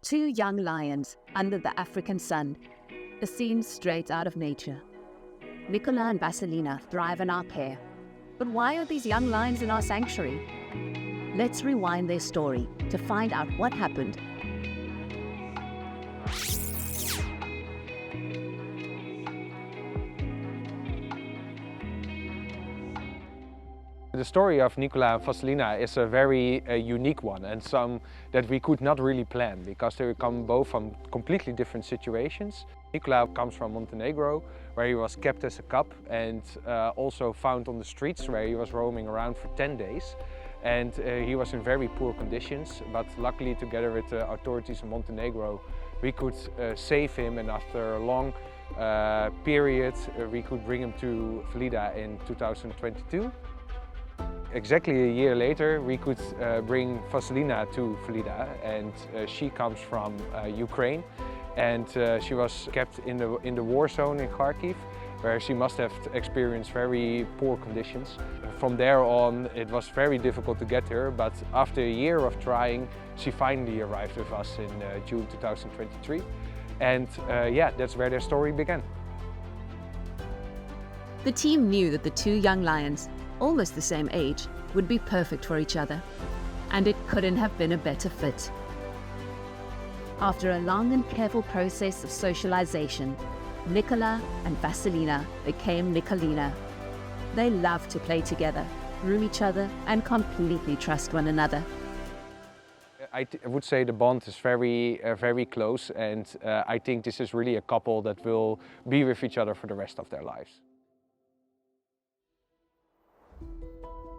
Two young lions under the African sun, a scene straight out of nature. Nikola and Vasylyna thrive in our care. But why are these young lions in our sanctuary? Let's rewind their story to find out what happened. The story of Nikola and Vasylyna is a very unique one, and some that we could not really plan, because they come both from completely different situations. Nikola comes from Montenegro, where he was kept as a cub and also found on the streets, where he was roaming around for 10 days. And he was in very poor conditions, but luckily together with the authorities in Montenegro we could save him, and after a long period we could bring him to FELIDA in 2022. Exactly a year later we could bring Vasylyna to FELIDA, and she comes from Ukraine, and she was kept in the war zone in Kharkiv, where she must have experienced very poor conditions. From there on it was very difficult to get her, but after a year of trying she finally arrived with us in June 2023. And yeah, that's where their story began. The team knew that the two young lions, almost the same age, would be perfect for each other. And it couldn't have been a better fit. After a long and careful process of socialization, Nikola and Vasylyna became NIKOLYNA. They love to play together, groom each other, and completely trust one another. I would say the bond is very close, and I think this is really a couple that will be with each other for the rest of their lives.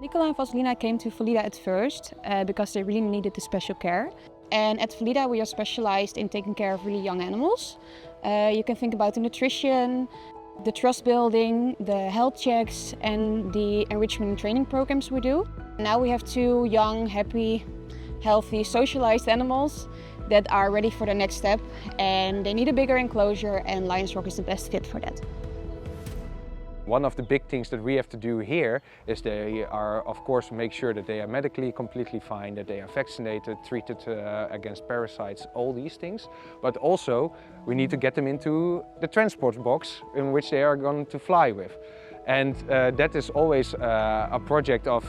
Nikola and Vasylyna came to FELIDA at first because they really needed the special care. And at FELIDA we are specialized in taking care of really young animals. You can think about the nutrition, the trust building, the health checks, and the enrichment and training programs we do. Now we have two young, happy, healthy, socialized animals that are ready for the next step, and they need a bigger enclosure, and LIONSROCK is the best fit for that. One of the big things that we have to do here is they are, of course, make sure that they are medically completely fine, that they are vaccinated, treated against parasites, all these things. But also we need to get them into the transport box in which they are going to fly with. And that is always a project of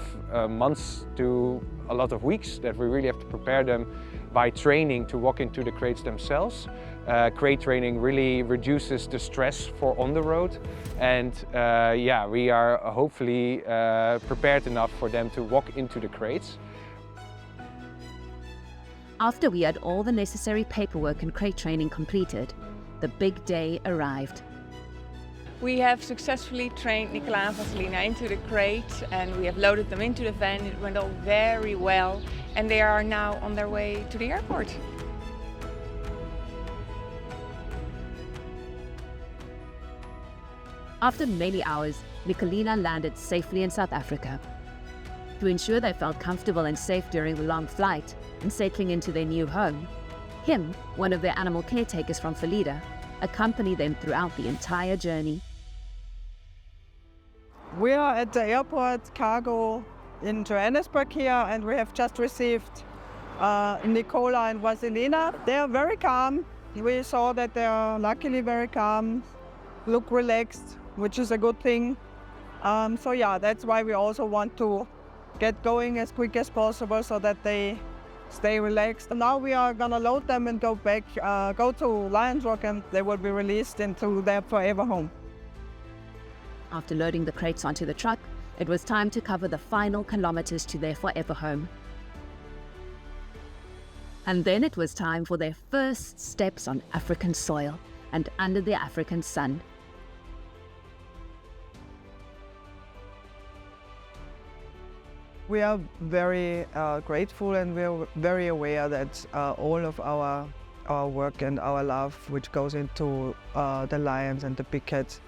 months to a lot of weeks, that we really have to prepare them by training to walk into the crates themselves. Crate training really reduces the stress for on the road, and yeah, we are hopefully prepared enough for them to walk into the crates. After we had all the necessary paperwork and crate training completed, the big day arrived. We have successfully trained Nikola and Vasylyna into the crate, and we have loaded them into the van. It went all very well, and they are now on their way to the airport. After many hours, NIKOLYNA landed safely in South Africa. To ensure they felt comfortable and safe during the long flight and settling into their new home, him, one of their animal caretakers from FELIDA, accompanied them throughout the entire journey. We are at the airport cargo in Johannesburg here, and we have just received Nikola and Vasylyna. They are very calm. We saw that they are luckily very calm, look relaxed, which is a good thing. So yeah, that's why we also want to get going as quick as possible so that they stay relaxed. And now we are gonna load them and go back, go to LIONSROCK, and they will be released into their forever home. After loading the crates onto the truck, it was time to cover the final kilometers to their forever home. And then it was time for their first steps on African soil and under the African sun. We are very grateful, and we are very aware that all of our work and our love, which goes into the lions and the big cats,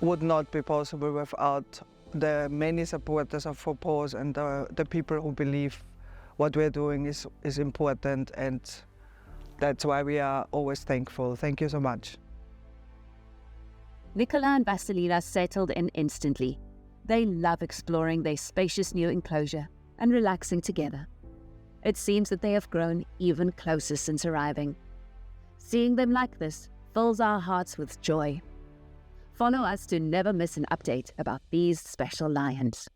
would not be possible without the many supporters of PAWS and the people who believe what we're doing is important, and that's why we are always thankful. Thank you so much. Nikola and Vasylyna settled in instantly. They love exploring their spacious new enclosure and relaxing together. It seems that they have grown even closer since arriving. Seeing them like this fills our hearts with joy. Follow us to never miss an update about these special lions.